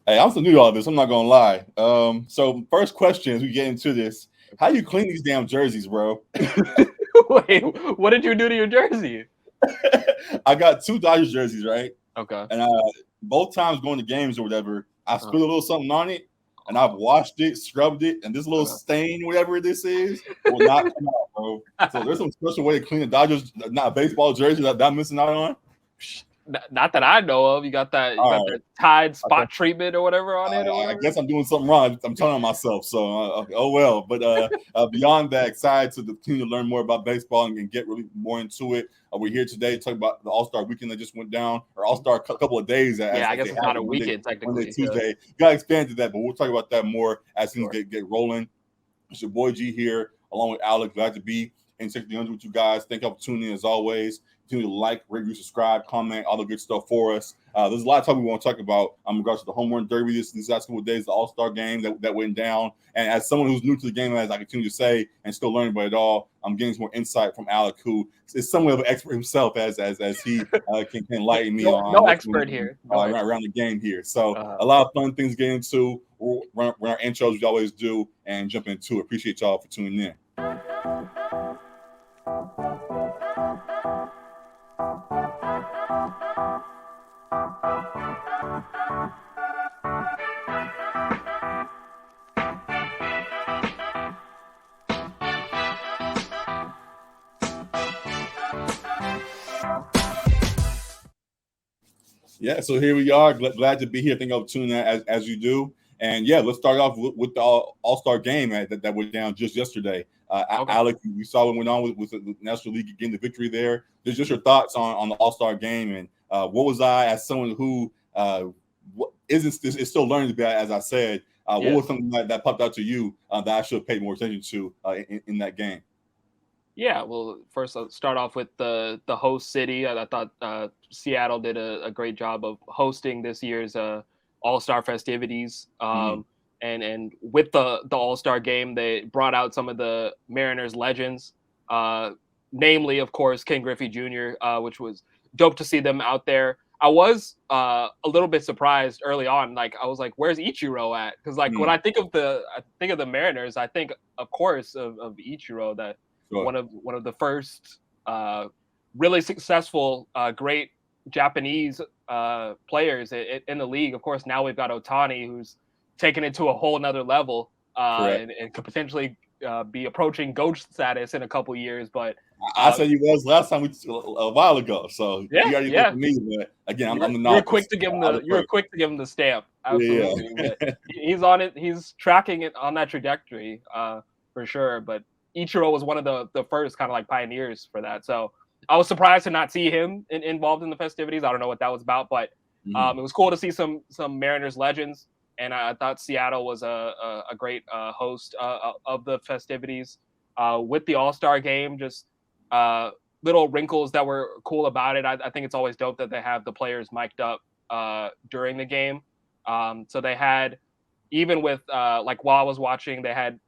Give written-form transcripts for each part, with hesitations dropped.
Hey, I'm so new to all this. I'm not gonna lie. So first question as we get into this, how you clean these damn jerseys, bro? Wait, what did you do to your jersey? I got two Dodgers jerseys, right? Okay. And both times going to games or whatever, I Uh, spilled a little something on it, and I've washed it, scrubbed it, and this little okay. stain, whatever this is, will not come out, bro. So there's some special way to clean a Dodgers, not baseball jersey that I'm missing out on. Not that I know of. You got that. You All got right. that Tide Okay. spot treatment or whatever on it or I whatever. guess I'm doing something wrong. I'm telling on myself. So, oh well. But beyond that, excited to continue to learn more about baseball and get really more into it. We're here today to talk about the All Star Weekend that just went down, or All Star couple of days Yeah, I as guess they it's have not a it weekend Monday, technically. Yeah, Tuesday. Got expanded that, but we'll talk about that more as things sure. get rolling. It's your boy G here, along with Alec. Glad to be in 60 with you guys. Thank y'all for tuning in as always. Continue to like, review, subscribe, comment, all the good stuff for us. There's a lot of stuff we want to talk about in regards to the home run derby these last couple of days, the All Star game that went down. And as someone who's new to the game, as I continue to say, and still learning about it all, I'm getting some more insight from Alec, who is somewhat of an expert himself, as he can enlighten me No on what's going expert here. No on expert. around the game here. So Uh, a lot of fun things to get into. We'll run our intros we always do and jump into it. Appreciate y'all for tuning in. Yeah, so here we are. Glad to be here. Thank you for tuning in as you do. And yeah, let's start off with the All Star game that went down just yesterday. okay. Alec, we saw what went on with the National League getting the victory there. Just your thoughts on the All Star game and what was I, as someone who is still learning to be, as I said, what Yeah. was something that popped out to you that I should have paid more attention to in that game? Yeah, well, first I'll start off with the host city. I thought Seattle did a great job of hosting this year's All Star festivities. Mm-hmm. And with the All Star game, they brought out some of the Mariners legends, namely, of course, Ken Griffey Jr., which was dope to see them out there. I was a little bit surprised early on. Like I was like, "Where's Ichiro at?" Because like when Mm-hmm. I think of the Mariners, I think, of course, of Ichiro, that Sure. one of the first really successful, great Japanese players in the league. Of course, now we've got Otani, who's taken it to a whole nother level, Correct. and could potentially be approaching GOAT status in a couple years. But I uh, said you was last time a while ago, so yeah, you already know yeah, for me. But again, I'm the you were quick novice. to give him I'm the the first. stamp, Yeah, absolutely. But he's on it. He's tracking it on that trajectory for sure. But Ichiro was one of the first kind of like pioneers for that. So I was surprised to not see him involved in the festivities. I don't know what that was about, but Mhm. it was cool to see some Mariners legends. And I thought Seattle was a great host of the festivities with the All Star game. Just uh, little wrinkles that were cool about it. I think it's always dope that they have the players mic'd up during the game. So they had, even with like while I was watching, they had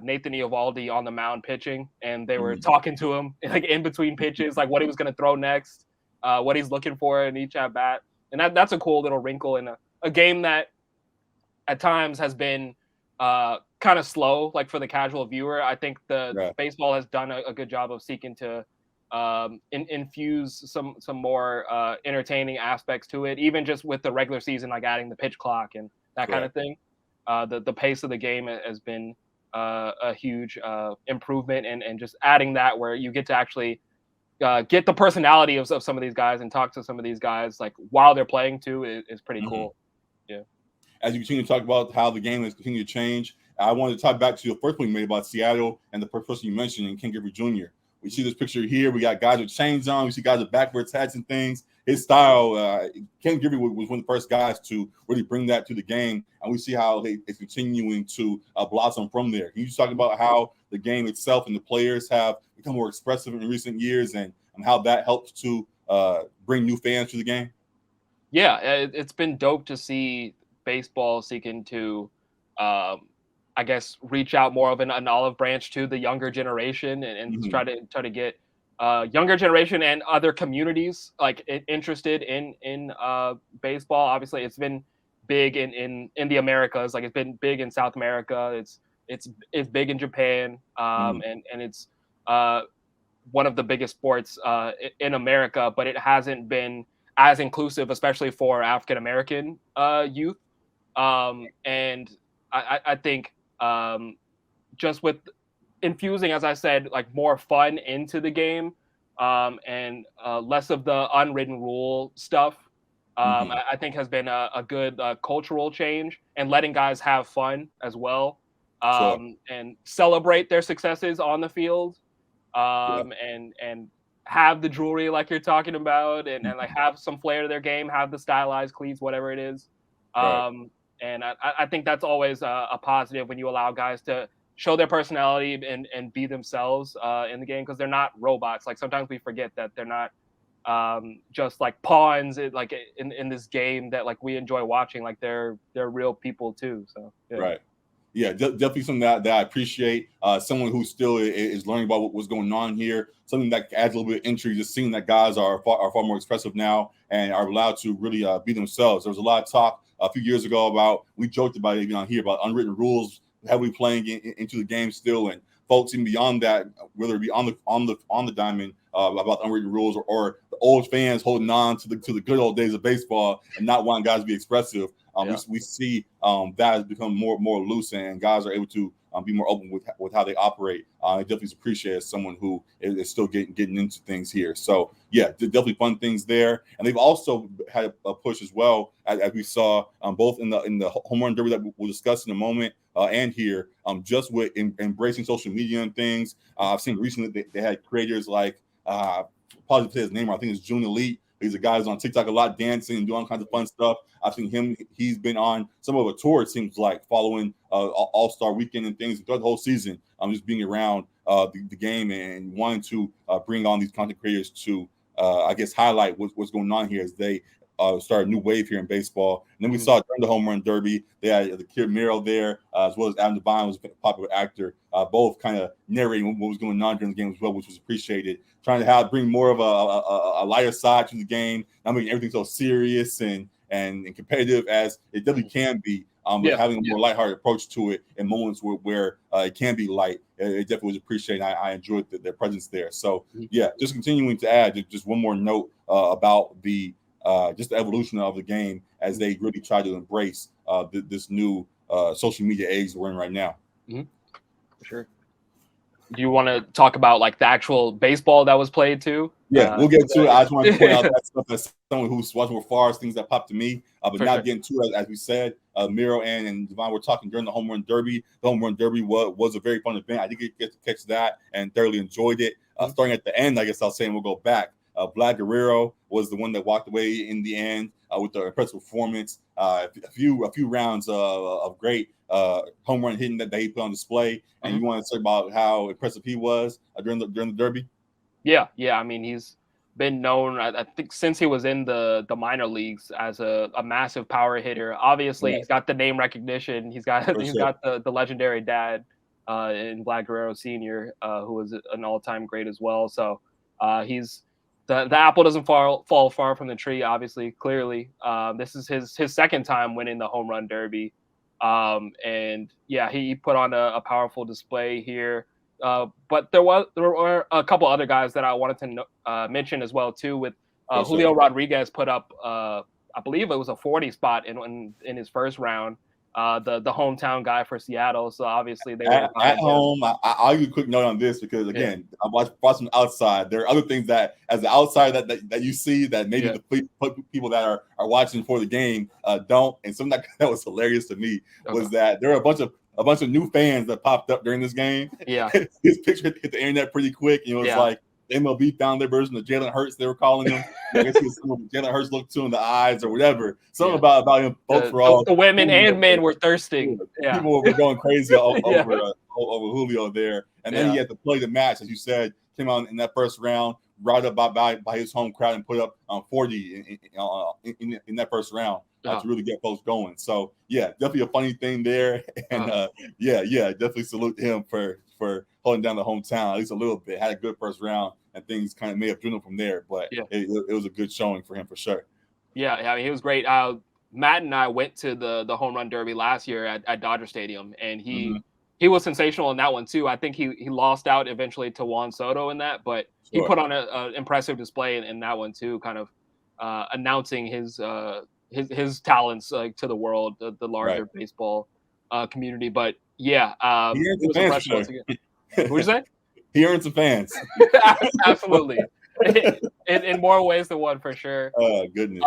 Nathan Eovaldi on the mound pitching, and they were Mhm. talking to him like in between pitches, like what he was going to throw next, what he's looking for in each at bat, and that's a cool little wrinkle in a game that at times has been kind of slow, like for the casual viewer. I think the Right. baseball has done a good job of seeking to infuse some more entertaining aspects to it, even just with the regular season, like adding the pitch clock and that kind of Correct. thing. The pace of the game has been a huge improvement, and just adding that where you get to actually get the personality of some of these guys and talk to some of these guys like while they're playing too is pretty Mhm. cool. Yeah. As you continue to talk about how the game has continued to change, I wanted to talk back to your first point you made about Seattle and the first person you mentioned in Ken Griffey Jr. We see this picture here. We got guys with chains on. We see guys with backwards hats and things. His style, Ken Griffey was one of the first guys to really bring that to the game, and we see how it's continuing to blossom from there. Can you just talk about how the game itself and the players have become more expressive in recent years, and how that helps to bring new fans to the game? Yeah, it's been dope to see baseball seeking to, um, I guess, reach out more of an olive branch to the younger generation, and Mm-hmm. try to get younger generation and other communities like interested in baseball. Obviously, it's been big in the Americas. Like it's been big in South America. It's big in Japan. And it's one of the biggest sports in America, but it hasn't been as inclusive, especially for African American youth. And I think just with infusing, as I said, like more fun into the game, and less of the unwritten rule stuff, I think has been a good cultural change, and letting guys have fun as well, and celebrate their successes on the field, and have the jewelry like you're talking about, and like have some flair to their game, have the stylized cleats, whatever it is. And I think that's always a positive when you allow guys to show their personality and be themselves in the game, because they're not robots. Like sometimes we forget that they're not just like pawns like in this game that like we enjoy watching. Like they're real people too. So definitely something that I appreciate. Someone who still is learning about what's going on here. Something that adds a little bit of intrigue, just seeing that guys are far more expressive now and are allowed to really be themselves. There was a lot of talk a few years ago about, we joked about it even on here, about unwritten rules heavily playing into the game still, and folks even beyond that, whether it be on the diamond, about unwritten rules, or the old fans holding on to the good old days of baseball and not wanting guys to be expressive. We see that has become more loose, and guys are able to be more open with how they operate. I definitely appreciate as someone who is still getting into things here. So definitely fun things there. And they've also had a push as well, as we saw both in the home run derby that we'll discuss in a moment, and here, just with embracing social media and things. I've seen recently they had creators like, probably say his name, I think it's June Elite. He's a guy who's on TikTok a lot, dancing and doing all kinds of fun stuff. I've seen him. He's been on some of a tour, it seems like, following All-Star Weekend and things throughout the whole season. Just being around the game and wanting to bring on these content creators to, I guess, highlight what's going on here as they start a new wave here in baseball. And then we saw during the home run derby, they had the kid Miro there, as well as Adam Devine, who's a popular actor, both kind of narrating what was going on during the game as well, which was appreciated. Trying to bring more of a lighter side to the game, not making everything so serious and competitive as it definitely can be, but having a more lighthearted approach to it in moments where it can be light. It definitely was appreciated. I enjoyed their presence there. So just continuing to add just one more note about the just the evolution of the game as they really try to embrace this new social media age we're in right now. For sure. Do you want to talk about like the actual baseball that was played too? We'll get to it. I just wanted to point out that stuff as someone who's watching with far as things that popped to me, but not getting to it. As we said, Miro and Devine were talking during the home run derby. The home run derby was a very fun event. I did get to catch that and thoroughly enjoyed it. Starting at the end, I guess I'll say, and we'll go back. Vlad Guerrero was the one that walked away in the end with the impressive performance. A few rounds of great home run hitting that he put on display. And you want to say about how impressive he was during the derby? Yeah. I mean, he's been known, I think, since he was in the minor leagues as a massive power hitter. Obviously, he's got the name recognition. He's got the legendary dad in Vlad Guerrero Sr., who was an all-time great as well. So he's the apple doesn't fall far from the tree. Obviously, clearly, this is his second time winning the home run derby. And he put on a powerful display here. But there were a couple other guys that I wanted to mention as well too. With Julio Rodriguez put up, I believe it was a 40 spot in his first round. The hometown guy for Seattle. So obviously they were at home. I'll give you a quick note on this because again, I watched from the outside. There are other things that, as the outsider, that you see that maybe the people that are watching for the game don't. And something that was hilarious to me was that there were a bunch of new fans that popped up during this game. His picture hit the internet pretty quick. You know, it's like MLB found their version of Jalen Hurts. They were calling him. I guess Jalen Hurts looked to in the eyes or whatever. Something about him. Folks were all the women and men were thirsting. People were going crazy over Julio there. And then he had to play the match, as you said. Came out in that first round, right up by his home crowd and put up 40 in that first round to really get folks going. So definitely a funny thing there. And definitely salute him for holding down the hometown at least a little bit. Had a good first round, and things kind of may have dwindled from there. But it was a good showing for him for sure. I mean, he was great. Matt and I went to the home run derby last year at Dodger Stadium, and Mm-hmm. he was sensational in that one too. I think he lost out eventually to Juan Soto in that, but he put on an impressive display in that one too, kind of announcing his talents to the world, the larger baseball community. But yeah, He earned it was some fans impressive once again. What did you say? He earned some fans. Absolutely. in more ways than one, for sure. Oh, goodness.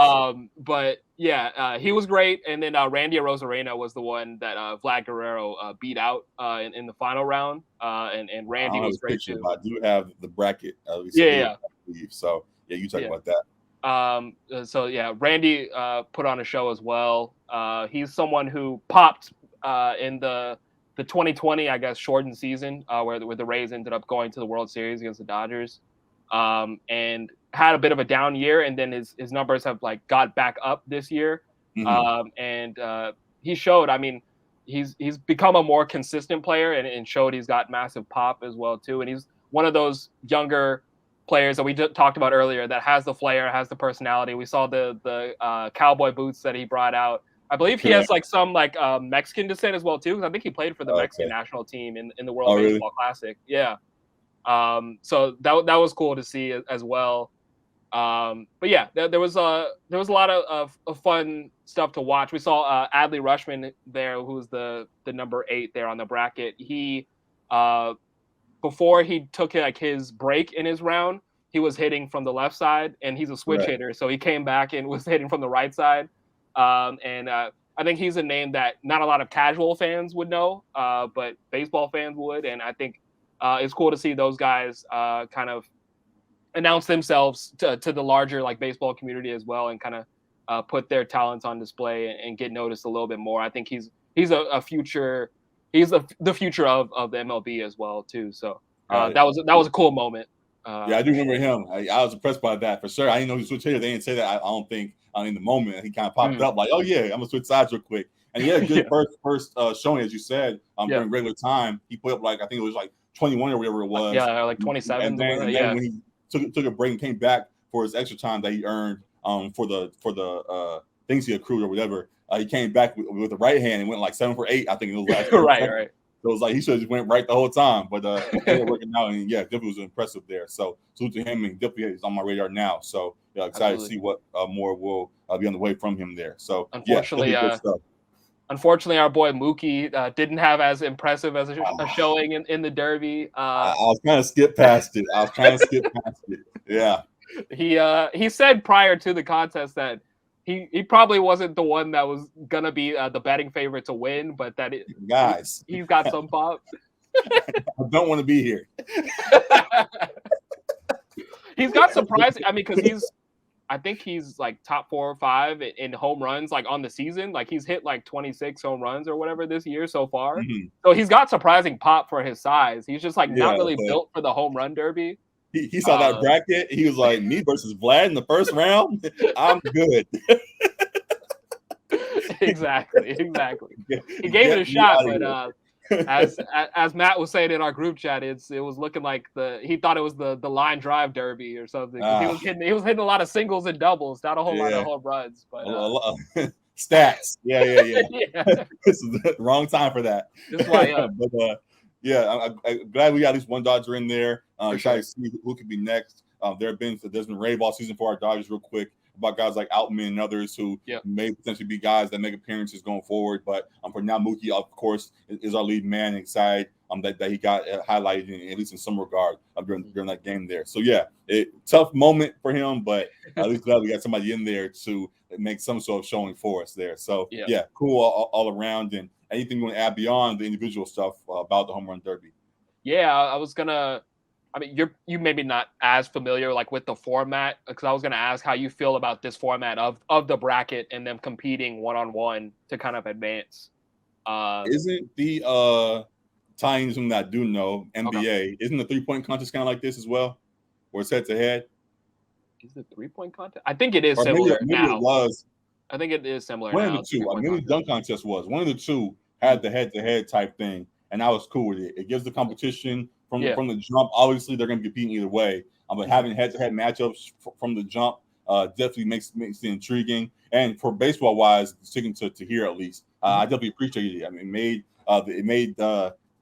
But yeah, he was great. And then Randy Arozarena was the one that Vlad Guerrero beat out in the final round. And Randy was great picture, too. I do have the bracket. Yeah. So yeah, you talk about that. So yeah, Randy put on a show as well. He's someone who popped in the 2020, I guess, shortened season where the Rays ended up going to the World Series against the Dodgers, and had a bit of a down year, and then his numbers have like got back up this year. Mm-hmm. And he showed. I mean, he's become a more consistent player, and showed he's got massive pop as well too. And he's one of those younger players that we talked about earlier that has the flair, has the personality. We saw the cowboy boots that he brought out. I believe he has like some Mexican descent as well too, because I think he played for the Mexican national team in the World Baseball Classic. Yeah. So that was cool to see as well. But yeah, there was a lot of fun stuff to watch. We saw Adley Rutschman there, who's the number 8 there on the bracket. He before he took like his break in his round, he was hitting from the left side, and he's a switch hitter, so he came back and was hitting from the right side. And I think he's a name that not a lot of casual fans would know, but baseball fans would. And I think it's cool to see those guys kind of announce themselves to the larger like baseball community as well, and kind of put their talents on display and get noticed a little bit more. I think he's a future. He's the future of the MLB as well too. So that was a cool moment. Yeah, I do remember him. I was impressed by that for sure. I didn't know he was a switch hitter. They didn't say that. I don't think in the moment he kind of popped up like, oh yeah, I'm gonna switch sides real quick. And he had a good first showing, as you said, during regular time. He put up like I think it was like 21 or whatever it was. Yeah, like 27. And then when he took a break and came back for his extra time that he earned for the things he accrued or whatever, he came back with the right hand and went like 7 for 8. I think it was last right. So it was like he should have just went right the whole time, but it working out, and yeah, definitely was impressive there. So salute to him, and definitely is on my radar now. So yeah, excited to see what more will be on the way from him there. So unfortunately, unfortunately, our boy Mookie didn't have as impressive as a showing in the Derby. I was trying to skip past it. Yeah. He said prior to the contest that he probably wasn't the one that was gonna be the betting favorite to win, but that he's got some pop. I don't want to be here. He's got surprising. I mean, because I think he's like top 4 or 5 in home runs, like on the season. Like he's hit like 26 home runs or whatever this year so far. Mm-hmm. So he's got surprising pop for his size. He's just like not really built for the home run derby. He saw that bracket. He was like, me versus Vlad in the first round. I'm good. Exactly. He gave it a shot, but as Matt was saying in our group chat, it was looking like he thought it was the line drive derby or something. He was hitting a lot of singles and doubles, not a whole lot of home runs. But stats. Yeah. This is the wrong time for that. That's why, but I'm glad we got at least one Dodger in there. Excited to see who could be next. There's been rave all season for our Dodgers real quick about guys like Outman and others who may potentially be guys that make appearances going forward. But for now, Mookie, of course, is our lead man inside that he got highlighted, at least in some regard, during that game there. So, yeah, tough moment for him, but at least glad we got somebody in there to make some sort of showing for us there. So, yeah cool all around. And anything you want to add beyond the individual stuff about the home run derby? Yeah, I was going to – I mean, you maybe not as familiar like with the format, because I was going to ask how you feel about this format of the bracket and them competing one-on-one to kind of advance. Isn't the tying something that I do know, NBA, isn't the 3-point contest kind of like this as well, where it's head-to-head? Is it 3-point contest? I think it is similar now. It was. I think it is similar one now. Of the two. Maybe the dunk contest was. One of the two had the head-to-head type thing, and I was cool with it. It gives the competition from the jump. Obviously, they're going to be competing either way. But having head-to-head matchups from the jump definitely makes it intriguing. And for baseball wise, sticking to here at least, I definitely appreciated it. I mean, it made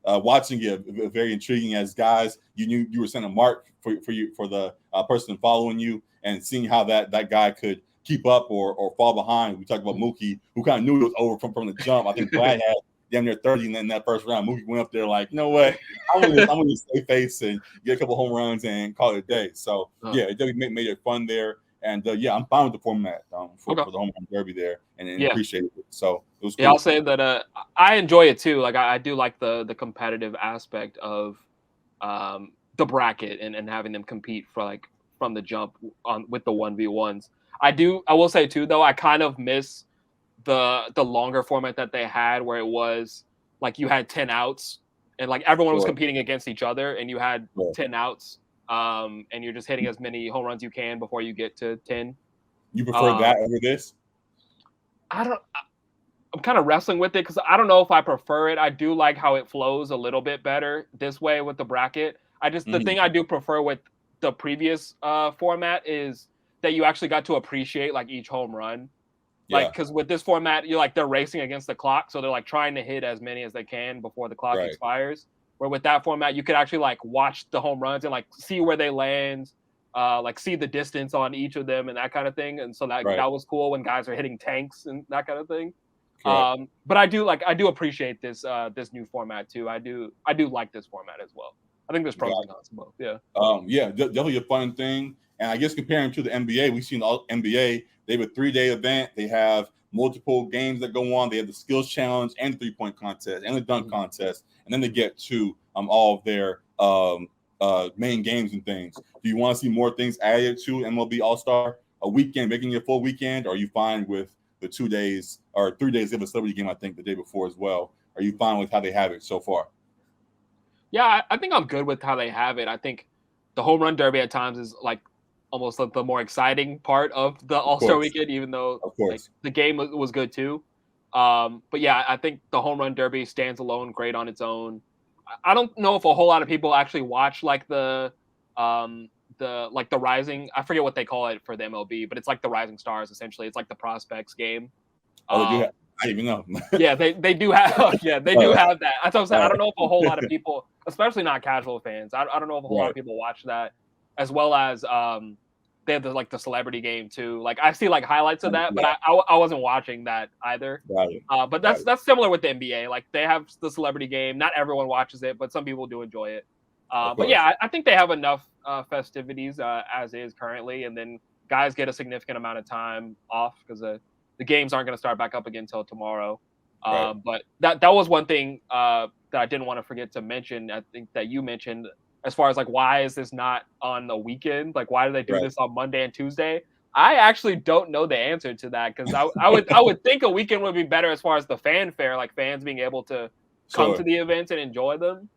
watching it very intriguing. As guys, you knew you were setting a mark for the person following you, and seeing how that guy could keep up or fall behind. We talked about Mookie, who kind of knew it was over from the jump. I think Brad had damn near 30 in that first round. Mookie went up there like, you know what, I'm gonna stay face and get a couple home runs and call it a day. So yeah, it definitely made it fun there. And yeah, I'm fine with the format for the home run derby there, and appreciate it. So it was cool. Yeah, I'll say that I enjoy it too. Like I do like the competitive aspect of the bracket and having them compete for like from the jump on with the 1v1s. I will say too though, I kind of miss the longer format that they had, where it was like you had 10 outs and like everyone was competing against each other, and you had 10 outs, and you're just hitting as many home runs you can before you get to 10. You prefer that over this? I'm kind of wrestling with it because I don't know if I prefer it. I do like how it flows a little bit better this way with the bracket. The thing I do prefer with the previous format is that you actually got to appreciate like each home run. Like, because with this format, they're racing against the clock, so they're like trying to hit as many as they can before the clock expires. Where with that format, you could actually like watch the home runs and like see where they land, like see the distance on each of them and that kind of thing. And so that was cool when guys are hitting tanks and that kind of thing. But I do appreciate this new format too. I do like this format as well. I think there's pros and cons to both. Yeah. Definitely a fun thing. And I guess comparing to the NBA, we've seen the NBA. They have a 3-day event. They have multiple games that go on. They have the skills challenge and the 3-point contest and the dunk contest, and then they get to all of their main games and things. Do you want to see more things added to MLB All-Star, a weekend, making it a full weekend? Or are you fine with the 2 days or 3 days? They have a celebrity game, I think, the day before as well. Are you fine with how they have it so far? Yeah, I think I'm good with how they have it. I think the home run derby at times is like almost like the more exciting part of the All-Star weekend, even though like, the game was good too. But yeah, I think the home run derby stands alone great on its own. I don't know if a whole lot of people actually watch like the rising, I forget what they call it for the MLB, but it's like the Rising Stars essentially. It's like the prospects game. I didn't even know. Yeah, they do have they do have that. That's what I'm saying. I don't know if a whole lot of people, especially not casual fans, I don't know if a whole lot of people watch that, as well as they have the celebrity game too. Like I see like highlights of that, but I wasn't watching that either. But that's similar with the NBA. Like they have the celebrity game. Not everyone watches it, but some people do enjoy it. But yeah, I think they have enough festivities as is currently, and then guys get a significant amount of time off because the games aren't going to start back up again until tomorrow. But that was one thing that I didn't want to forget to mention. I think that you mentioned, as far as like, why is this not on the weekend? Like, why do they do this on Monday and Tuesday? I actually don't know the answer to that, because I would think a weekend would be better as far as the fanfare, like fans being able to come to the events and enjoy them.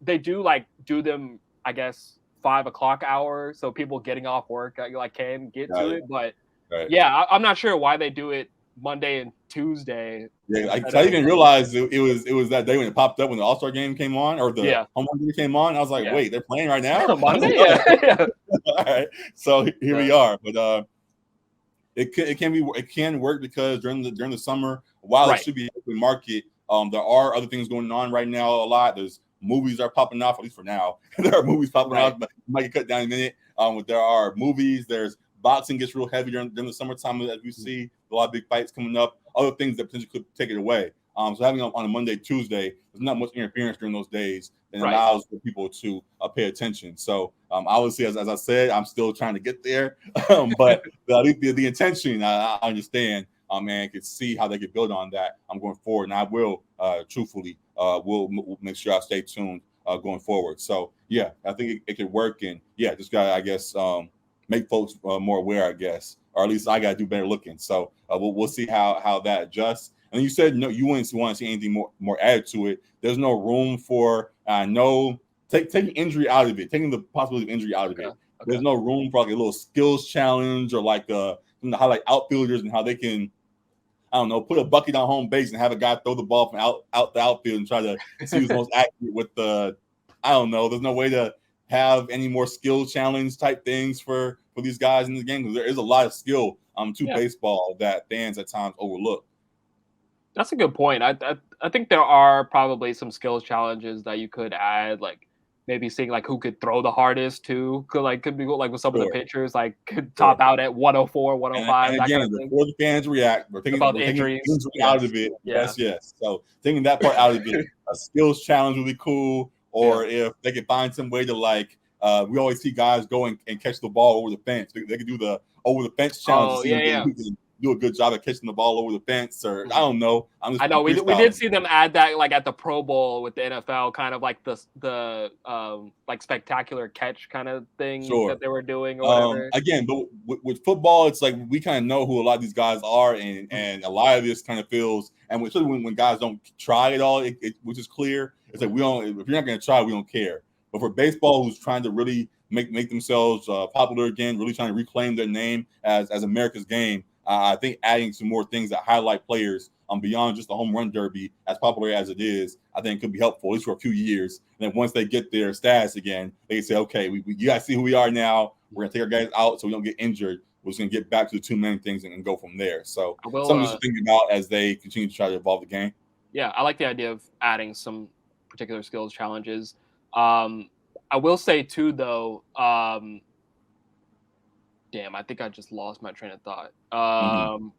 They do them, I guess, 5 o'clock hour, so people getting off work like can get to it. But yeah, I'm not sure why they do it Monday and Tuesday. Yeah, I didn't even realize it was that day when it popped up when the All-Star game came on, or the home run game came on. I was like, wait, they're playing right now? Monday? Yeah. All right. So here we are. But it can work because during the summer, while it should be open market, there are other things going on right now a lot. There's movies are popping off, at least for now. There are movies popping off, but it might get cut down in a minute. There are movies, there's boxing gets real heavy during the summertime, as you see a lot of big fights coming up, other things that potentially could take it away. So having it on a Monday, Tuesday, there's not much interference during those days, and allows for people to pay attention. So obviously, as I said, I'm still trying to get there, but the intention, I understand, and can see how they could build on that. I'm going forward, and I will truthfully will make sure I stay tuned going forward. So yeah, I think it could work, and yeah, just gotta, I guess, make folks more aware, I guess, or at least I gotta do better looking. So we'll see how that adjusts. And you said no, you wouldn't want to see anything more added to it. There's no room for taking injury out of it, taking the possibility of injury out of it. Okay. There's no room for like a little skills challenge, or like highlight outfielders and how they can, I don't know, put a bucket on home base and have a guy throw the ball from out the outfield and try to see who's most accurate with the, I don't know. There's no way to have any more skill challenge type things for for these guys in the game, because there is a lot of skill to baseball that fans at times overlook. That's a good point. I think there are probably some skills challenges that you could add, like maybe seeing like who could throw the hardest too. Could be like with some of the pitchers, like could top out at 104, 105. And again, before the fans react, we're taking injuries out of it. Yes. So taking that part out of it, a skills challenge would be cool. Or if they could find some way to we always see guys go and catch the ball over the fence. They could do the over the fence challenge. Who can do a good job at catching the ball over the fence, or I don't know. I know we did see them add that like at the Pro Bowl with the NFL, kind of like the like spectacular catch kind of thing that they were doing or whatever. Again, but with football, it's like we kind of know who a lot of these guys are, and a lot of this kind of feels, and especially when guys don't try at all, which is clear. It's like we don't. If you're not going to try, we don't care. But for baseball, who's trying to really make themselves popular again, really trying to reclaim their name as America's game. I think adding some more things that highlight players beyond just the home run derby, as popular as it is, I think could be helpful, at least for a few years. And then once they get their status again, they can say, okay, you guys see who we are now. We're going to take our guys out so we don't get injured. We're just going to get back to the two main things and go from there. So something to think about as they continue to try to evolve the game. Yeah, I like the idea of adding some particular skills challenges. I will say, too, though, damn, I think I just lost my train of thought. I'm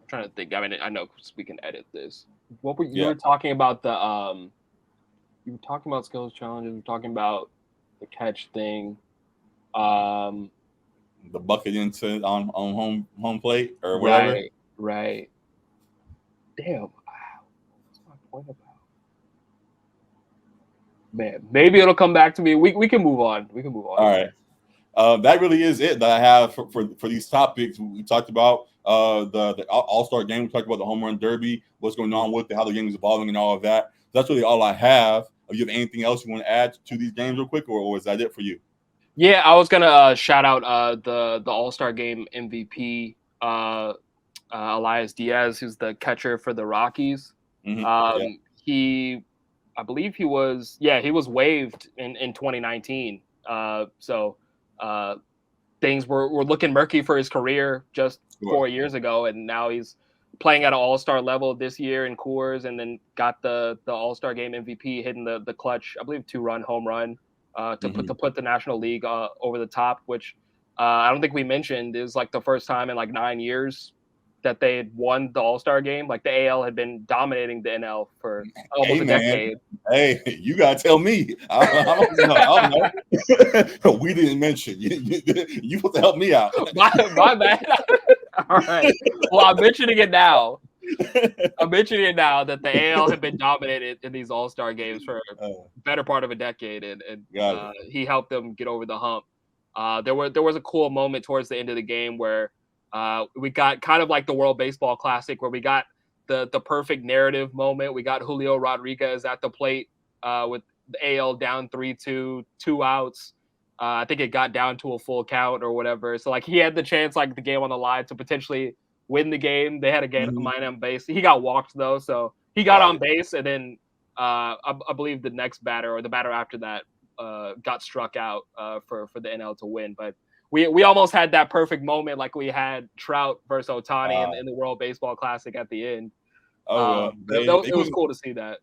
trying to think. I mean, I know we can edit this. What were you were talking about you were talking about skills challenges. We were talking about the catch thing. The bucket into on home plate or whatever. Right. Damn. What's my point about? Man, maybe it'll come back to me. We can move on. All right. That really is it that I have for these topics. We talked about the All-Star game. We talked about the home run derby, what's going on with it, how the game is evolving, and all of that. That's really all I have. Do you have anything else you want to add to these games real quick, or is that it for you? Yeah, I was gonna shout out the All-Star game MVP, Elias Diaz, who's the catcher for the Rockies. I believe he was waived in 2019. So things were looking murky for his career just 4 years ago, and now he's playing at an all-star level this year in Coors, and then got the All-Star game MVP, hitting the clutch, I believe, 2-run home run to put the National League over the top, which I don't think we mentioned is like the first time in like 9 years that they had won the All-Star game. Like the AL had been dominating the NL for almost a decade. Hey, you gotta tell me. I don't know. We didn't mention you supposed to help me out. My bad. All right. Well, I'm mentioning it now. That the AL had been dominated in these All-Star games for a better part of a decade, and he helped them get over the hump. There was a cool moment towards the end of the game where we got kind of like the World Baseball Classic, where we got the perfect narrative moment. We got Julio Rodriguez at the plate with the AL down 3-2, 2 outs. I think it got down to a full count or whatever. So like he had the chance, like the game on the line, to potentially win the game. They had a game mine on base. He got walked though, so he got on base, and then I believe the next batter or the batter after that got struck out for the NL to win. But we almost had that perfect moment, like we had Trout versus Ohtani in the World Baseball Classic at the end. It was cool to see that.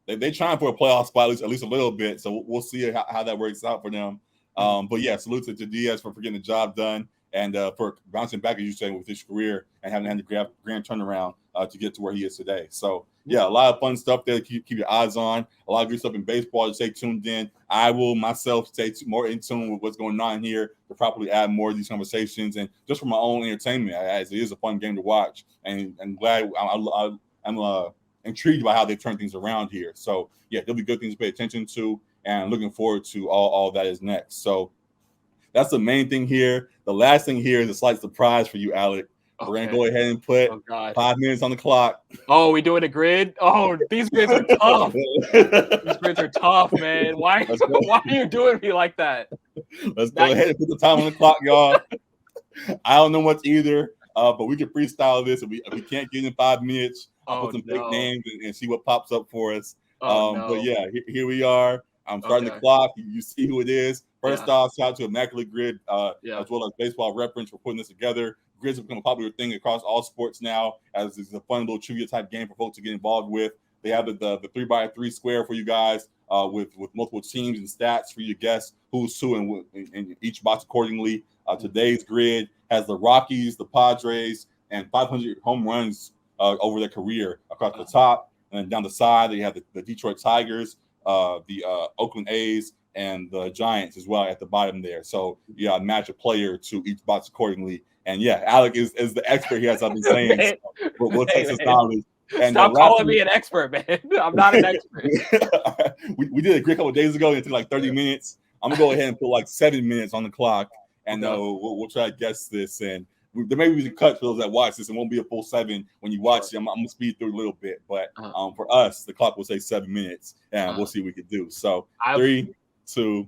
They trying for a playoff spot at least a little bit, so we'll see how that works out for them. But yeah, salute to Diaz for getting the job done, and for bouncing back, as you say, with his career and having the grand turnaround to get to where he is today. So yeah, a lot of fun stuff there to keep your eyes on. A lot of good stuff in baseball to stay tuned in. I will myself stay more in tune with what's going on here to properly add more of these conversations, and just for my own entertainment, as it is a fun game to watch. And I'm glad I'm intrigued by how they turn things around here. So yeah, there'll be good things to pay attention to, and looking forward to all that is next. So that's the main thing here. The last thing here is a slight surprise for you, Alec. We're going to go ahead and put 5 minutes on the clock. Oh, we doing a grid? Oh, these grids are tough. These grids are tough, man. Why are you doing me like that? Let's go ahead and put the time on the clock, y'all. I don't know much either, but we can freestyle this. If we can't get in 5 minutes, I'll put some fake names and see what pops up for us. But yeah, here we are. I'm starting the clock. You see who it is. First off, shout out to Immaculate Grid, as well as Baseball Reference for putting this together. Grids have become a popular thing across all sports now, as it's a fun little trivia type game for folks to get involved with. They have the 3x3 square for you guys with multiple teams and stats for you to guess who's who in each box accordingly. Today's grid has the Rockies, the Padres, and 500 home runs over their career across the top. And then down the side, they have the Detroit Tigers, the Oakland A's, and the Giants as well at the bottom there. So match a player to each box accordingly. And Alec is the expert here, as I've been saying. Man, so we'll take this knowledge. And stop calling me an expert, man. I'm not an expert. we did a grid a couple of days ago. It took like 30 minutes. I'm gonna go ahead and put like 7 minutes on the clock, and we'll try to guess this. And there may be a cut for those that watch this. It won't be a full 7 when you watch it. I'm gonna speed through a little bit, but for us, the clock will say 7 minutes, and we'll see what we can do. So 3, 2,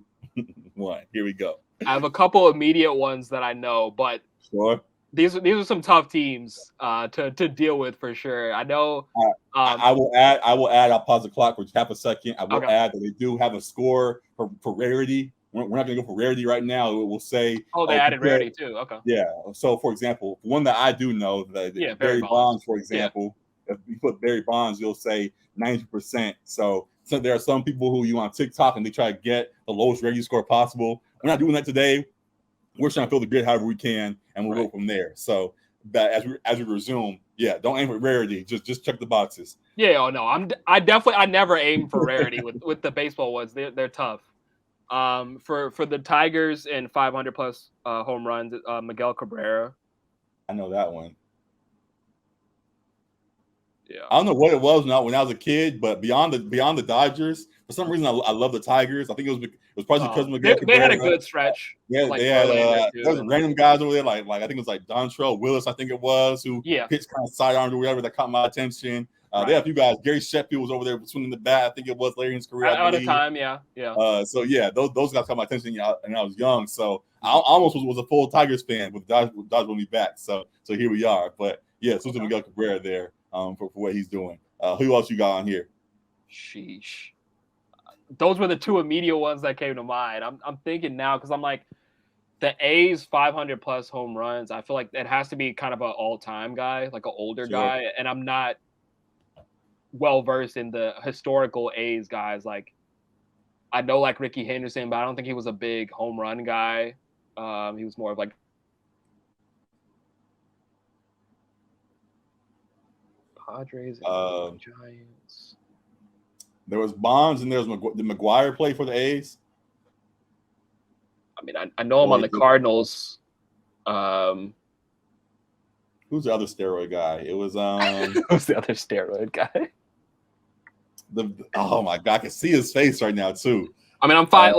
1. Here we go. I have a couple immediate ones that I know, but sure. These are some tough teams to deal with for sure. I know. I will add. I'll pause the clock for half a second. I will add that they do have a score for rarity. We're not going to go for rarity right now. We'll say. Oh, they added rarity too. Okay. Yeah. So, for example, one that I do know that Barry Bonds, for example, if you put Barry Bonds, you'll say 90%. So there are some people who you on TikTok and they try to get the lowest rarity score possible. We're not doing that today. We're trying to fill the grid however we can, and we'll go from there. So that as we resume, don't aim for rarity. Just check the boxes. Yeah. Oh no, I never aim for rarity with the baseball ones. They're tough. For the Tigers and 500 plus home runs, Miguel Cabrera. I know that one. Yeah. I don't know what it was when I was a kid, but beyond the Dodgers, for some reason I love the Tigers. I think it was probably because Miguel they had a good stretch. Yeah, they had there was random guys over there like I think it was like Dontrell Willis, I think it was, who pitched kind of sidearmed or whatever that caught my attention. They had a few guys. Gary Sheffield was over there swinging the bat. I think it was later in his career. At a time, yeah. Those guys caught my attention and I was young, so I almost was a full Tigers fan with Dodgers will be back. So here we are. But Susan Miguel Cabrera there for what he's doing. Who else you got on here? Sheesh. Those were the two immediate ones that came to mind. I'm thinking now because I'm like the A's 500 plus home runs. I feel like it has to be kind of an all-time guy, like an older guy, and I'm not well versed in the historical A's guys. Like I know like Ricky Henderson, but I don't think he was a big home run guy. He was more of like Padres and Giants. There was Bonds and there was did McGuire play for the A's? I mean, I know him on the Cardinals. Who's the other steroid guy? It was who's the other steroid guy? Oh my God, I can see his face right now too. I mean, I'm fine.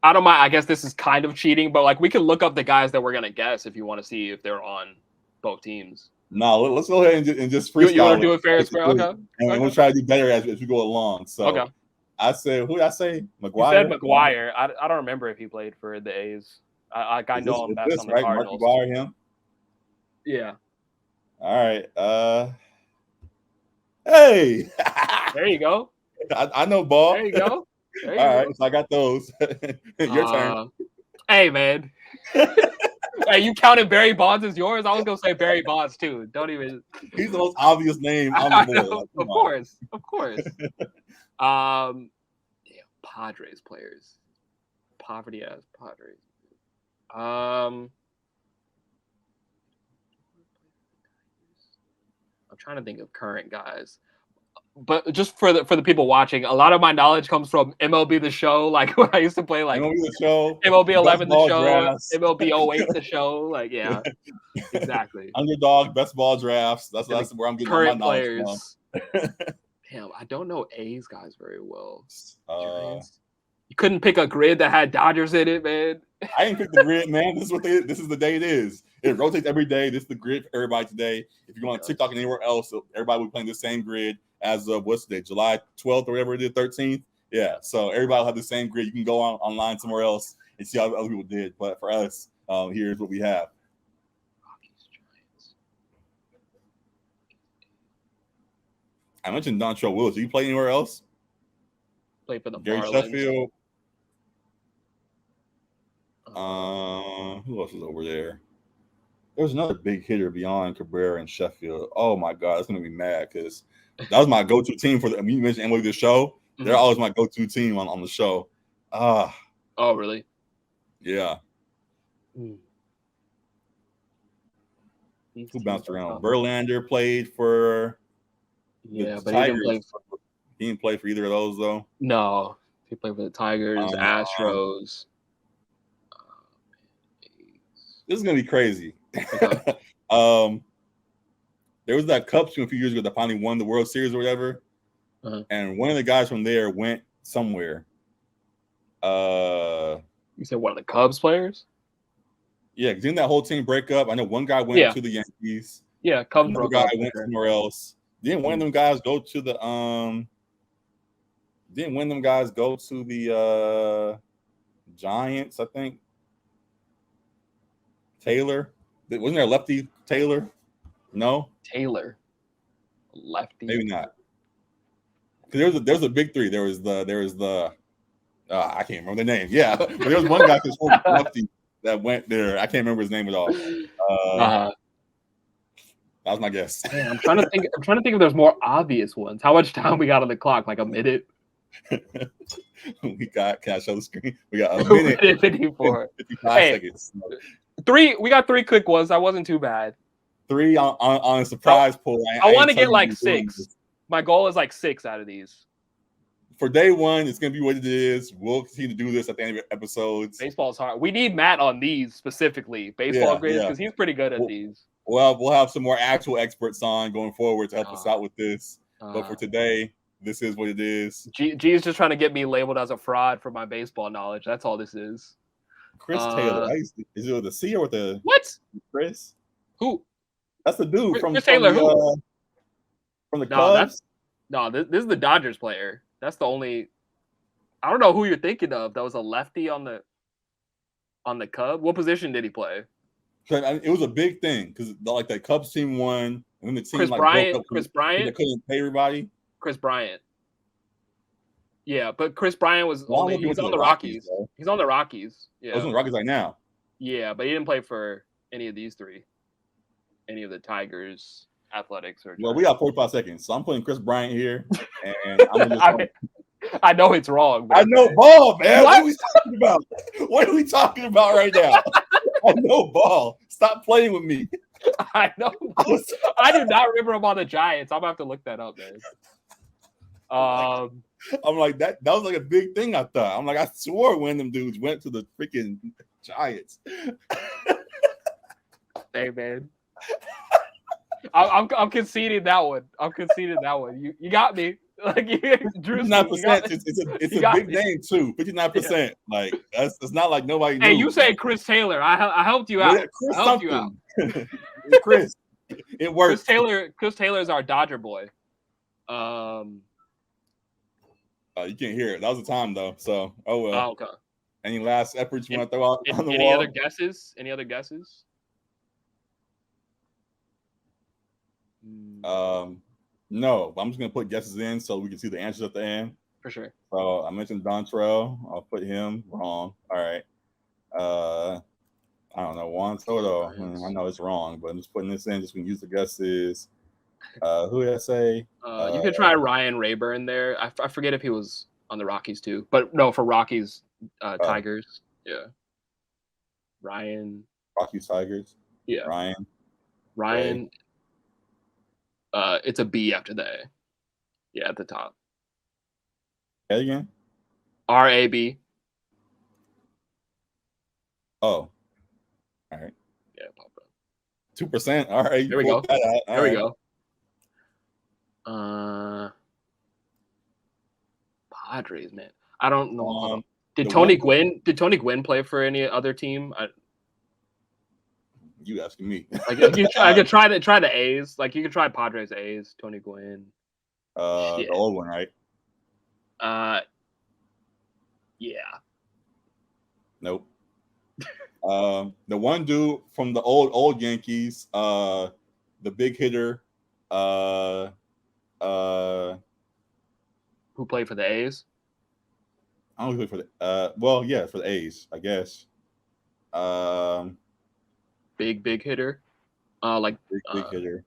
I don't mind. I guess this is kind of cheating, but like we can look up the guys that we're gonna guess if you want to see if they're on both teams. No, let's go ahead and just freestyle. You want to do it fair and square? Okay. And we'll try to do better as we go along. So I say, who did I say? McGuire? You said McGuire. I don't remember if he played for the A's. I know him best on the Cardinals. McGuire, him? Yeah. All right. Hey. There you go. I know ball. There you go. All right, so I got those. Your turn. Hey, man. Hey, you counted Barry Bonds as yours? I was gonna say Barry Bonds too. Don't even. He's the most obvious name on the board. Of course. Padres players. Poverty ass Padres. I'm trying to think of current guys. But just for the people watching, a lot of my knowledge comes from MLB The Show. Like when I used to play like MLB The Show, MLB 11 The Show, drafts. MLB 08 The Show. Like exactly. Underdog, best ball drafts. That's where I'm getting current my knowledge players. Damn, I don't know A's guys very well. You couldn't pick a grid that had Dodgers in it, man. I didn't pick the grid, man. This is the day it is. It rotates every day. This is the grid for everybody today. If you go on TikTok and anywhere else, everybody will be playing the same grid as of what's today, July 12th or whatever it is, 13th. Yeah, so everybody will have the same grid. You can go online somewhere else and see how other people did. But for us, here's what we have. I mentioned Dontrell Willis. Do you play anywhere else? Played for the Gary Marlins. Sheffield. Who else is over there? There's another big hitter beyond Cabrera and Sheffield. Oh my God, that's gonna be mad because that was my go-to team for the. When you mentioned MLB the show, they're always my go-to team on the show. Oh, really? Yeah. Mm. Who bounced around? Verlander played for the but Tigers. He didn't play for either of those though. No, he played for the Tigers, Astros. This is gonna be crazy. Okay. There was that Cubs team a few years ago that finally won the World Series or whatever, and one of the guys from there went somewhere. You said one of the Cubs players? Yeah, because didn't that whole team break up? I know one guy went to the Yankees. Yeah, Cubs broke up. Another guy went somewhere else. Didn't one of them guys go to the Didn't one of them guys go to the Giants? I think Taylor. Wasn't there a lefty Taylor? No, Taylor, lefty. Maybe not. Because there was a big three. There was the I can't remember the name. Yeah, but there was one guy who's lefty that went there. I can't remember his name at all. That was my guess. Man, I'm trying to think if there's more obvious ones. How much time we got on the clock? Like a minute? Can I show the screen? We got a minute. 54. 55 seconds. We got 3 quick ones. That wasn't too bad. 3 on a surprise poll. I want to get like 6. My goal is like 6 out of these. For day 1, it's gonna be what it is. We'll continue to do this at the end of episodes. Baseball is hard. We need Matt on these specifically. Baseball grids, because he's pretty good at these. Well, we'll have some more actual experts on going forward to help us out with this. But for today, this is what it is. G is just trying to get me labeled as a fraud for my baseball knowledge. That's all this is. Chris Taylor. Is it with a C or with a what? Chris? Who? That's the dude from Chris Taylor. Who? From the Cubs. This is the Dodgers player. That's the only. I don't know who you're thinking of. That was a lefty on the Cubs. What position did he play? It was a big thing because like the Cubs team won, and then the team Chris Bryant. They couldn't pay everybody. Chris Bryant. Yeah, but Chris Bryant was he's on the Rockies. He's on the Rockies. Yeah, he's on the Rockies right now. Yeah, but he didn't play for any of these 3. Any of the Tigers, Athletics, or. Well, we got 45 seconds, so I'm putting Chris Bryant here, and I'm gonna I know it's wrong. I know ball, man. What are we talking about? What are we talking about right now? I know ball. Stop playing with me. I know. I do not remember him on the Giants. I'm gonna have to look that up, man. I'm like that was like a big thing. I thought. I'm like, I swore when them dudes went to the freaking Giants. Hey, man. I'm conceding that one. You got me. Like Drew. 59%. It's a big name too. 59%. Yeah. Like it's not like nobody. Hey, you say Chris Taylor. I helped you out. Yeah, Chris I helped you out. Chris. It works. Chris Taylor is our Dodger boy. You can't hear it. That was the time though. So oh well. Oh, okay. Any last efforts you want to throw out on the wall? Any other guesses? No, I'm just gonna put guesses in so we can see the answers at the end. For sure. So I mentioned Dontrell. I'll put him wrong. All right. I don't know, Juan Soto. I know it's wrong, but I'm just putting this in just so we can use the guesses. Who did I say? You could try Ryan Rayburn there. I forget if he was on the Rockies too, but no, for Rockies, Tigers. Yeah. Ryan. Rockies, Tigers. Yeah. Ryan. It's a B after the A. Yeah, at the top. Say again. RAB. Oh. All right. Yeah, pop up. 2%. All right. There we go. There we go. Padres, man. I don't know. Did Tony Gwynn play for any other team? You asking me? I could try the A's. Like you could try Padres A's. Tony Gwynn. The old one, right? Yeah. Nope. The one dude from the old Yankees, the big hitter, who played for the A's? I don't play for the for the A's, I guess. Big hitter. Big hitter.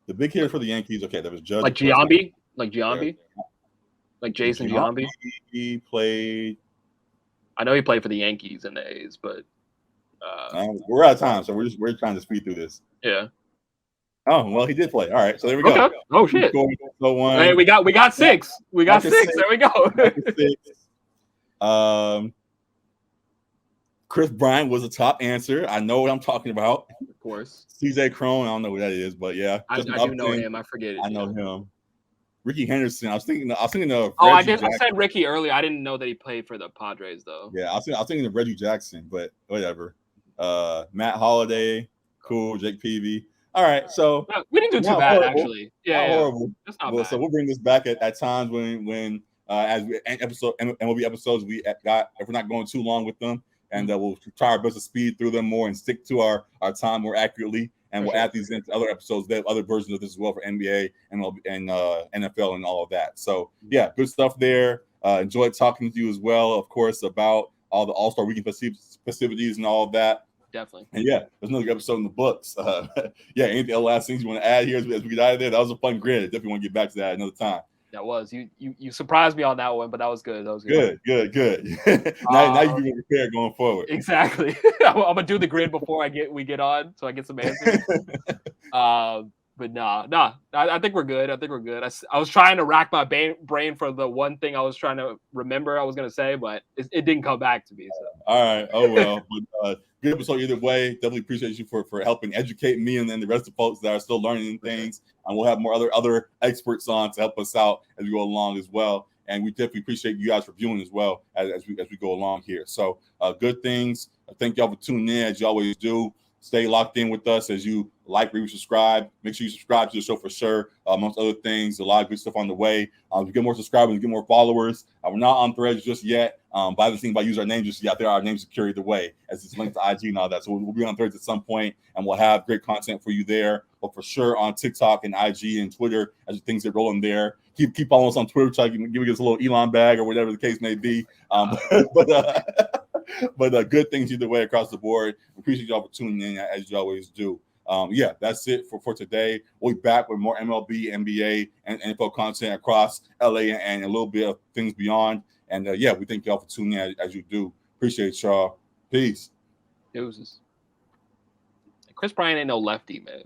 The big hitter for the Yankees. Okay, that was Judge. Like Giambi, like Jason Giambi. Giambi. He played. I know he played for the Yankees and the A's, but we're out of time, so we're trying to speed through this. Yeah. Oh well, he did play. All right, so there we go. Oh shit! Hey, we got 6. We got 6. There we go. Chris Bryant was a top answer. I know what I'm talking about. Of course. CJ Crone, I don't know who that is, but yeah, I do know him. I forget it. I know him. Ricky Henderson. I was thinking of. I said Ricky earlier. I didn't know that he played for the Padres though. Yeah, I was thinking of Reggie Jackson, but whatever. Matt Holliday, cool. Jake Peavy. All right, so we didn't do too bad actually. Yeah, horrible. That's not bad. So we'll bring this back at times when as we MLB episodes we got, if we're not going too long with them, and we'll try our best to speed through them more and stick to our time more accurately. And we'll add these into other episodes, other versions of this as well for NBA and NFL and all of that. So yeah, good stuff there. Enjoyed talking to you as well, of course, about all the All-Star Weekend festivities and all of that. Definitely. And yeah, there's another episode in the books. Yeah, anything last things you want to add here as we get out of there? That was a fun grid. Definitely want to get back to that another time. That was you surprised me on that one, but that was good. Good. now you can be prepared going forward. Exactly. I'm gonna do the grid before we get on, so I get some answers. But nah. I think we're good. I was trying to rack my brain for the one thing I was trying to remember I was gonna say, but it didn't come back to me. So. All right. Oh well. But, good episode either way. Definitely appreciate you for helping educate me and then the rest of the folks that are still learning things. And we'll have more other experts on to help us out as we go along as well. And we definitely appreciate you guys for viewing as well as we go along here. So good things. Thank y'all for tuning in as you always do. Stay locked in with us as you like, review, subscribe. Make sure you subscribe to the show for sure. Amongst other things, a lot of good stuff on the way. We get more subscribers, we get more followers. We're not on Threads just yet. But I haven't seen anybody use our name just yet. There, our names are carried away as it's linked to IG and all that. So we'll be on Threads at some point, and we'll have great content for you there. But for sure on TikTok and IG and Twitter as things get rolling there. Keep following us on Twitter. Try to give us a little Elon bag or whatever the case may be. But good things either way across the board. Appreciate y'all for tuning in as you always do. Yeah, that's it for today. We'll be back with more MLB, NBA, and NFL content across LA and a little bit of things beyond. And yeah, we thank y'all for tuning in as you do. Appreciate y'all. Peace. Deuces. Chris Bryant ain't no lefty, man.